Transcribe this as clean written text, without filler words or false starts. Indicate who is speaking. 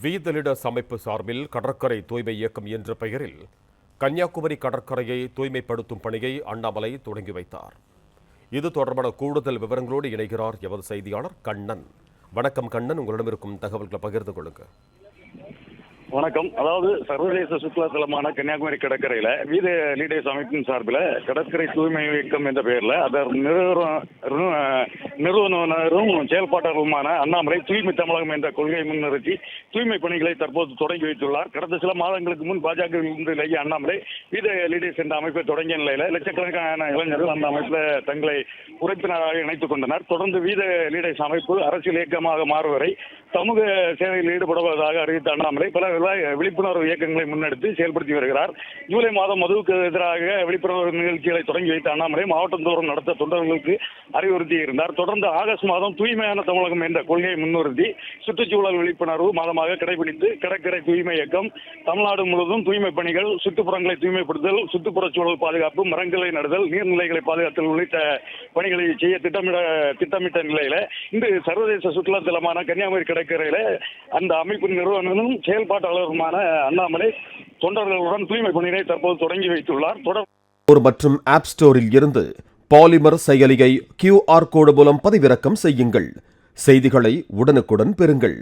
Speaker 1: வீதலிடஸ் அமைப்பு சார்பில் கடற்கரை தூய்மை இயக்கம் என்ற பெயரில் கன்னியாகுமரி கடற்கரையை தூய்மைப்படுத்தும் பணியை அண்ணாமலை தொடங்கி வைத்தார். இது தொடர்பான கூடுதல் விவரங்களோடு இணைகிறார் எமது செய்தியாளர் கண்ணன். வணக்கம் கண்ணன், உங்களிடம் இருக்கும் தகவல்களை பகிர்ந்து கொள்ளுங்க.
Speaker 2: வணக்கம். அதாவது சர்வதேச சுற்றுலா தலமான கன்னியாகுமரி கடற்கரையில வீத லீடர்ஸ் அமைப்பின் சார்பில் கடற்கரை தூய்மை இயக்கம் என்ற பெயரில் அதன் நிறுவனரும் செயல்பாட்டாளருமான அண்ணாமலை தூய்மை தமிழகம் என்ற கொள்கையை முன்னிறுத்தி தூய்மை பணிகளை தற்போது தொடங்கி வைத்துள்ளார். கடந்த சில மாதங்களுக்கு முன் பாஜகவிலிருந்து விலகிய அண்ணாமலை வீத லீடர்ஸ் என்ற அமைப்பை தொடங்கிய நிலையில லட்சக்கணக்கான இளைஞர்கள் அந்த அமைப்பில் தங்களை உறுப்பினராக இணைத்துக் கொண்டனர். தொடர்ந்து வீத லீடர்ஸ் அமைப்பு அரசியல் இயக்கமாக மாறுவரை சமூக சேவையில் ஈடுபடுவதாக அறிவித்த அண்ணாமலை பல விழிப்புணர்வு இயக்கங்களை முன்னெடுத்து செயல்படுத்தி வருகிறார். ஜூலை மாதம் மதுவுக்கு எதிராக விழிப்புணர்வு நிகழ்ச்சிகளை தொடங்கி வைத்த அண்ணாமலை மாவட்டந்தோறும் நடத்த தொண்டர்களுக்கு அறிவுறுத்தி இருந்தார். தொடர்ந்து ஆகஸ்ட் மாதம் தூய்மையான தமிழகம் என்ற கொள்கையை முன்னிறுத்தி சுற்றுச்சூழல் விழிப்புணர்வு மாதமாக கடைபிடித்து கடற்கரை தூய்மை இயக்கம் தமிழ்நாடு முழுவதும் தூய்மை பணிகள், சுற்றுப்புறங்களை தூய்மைப்படுத்தல், சுற்றுப்புறச் சூழல் பாதுகாப்பு, மரங்களை நடுதல், நீர்நிலைகளை பாதுகாத்தல் உள்ளிட்ட பணிகளை செய்ய திட்டமிட்ட நிலையில இன்று சர்வதேச சுற்றுலா தலமான கன்னியாகுமரி கடற்கரையில அந்த அமைப்பின் நிறுவனமும் செயல்பாட்டாளருமான அண்ணாமலை தொண்டர்களுடன் தூய்மை பணியை தற்போது தொடங்கி வைத்துள்ளார்.
Speaker 1: மற்றும் ஆப் ஸ்டோரில் இருந்து பாலிமர் செயலியை QR கோடு மூலம் பதிவிறக்கம் செய்யுங்கள். செய்திகளை உடனுக்குடன் பெறுங்கள்.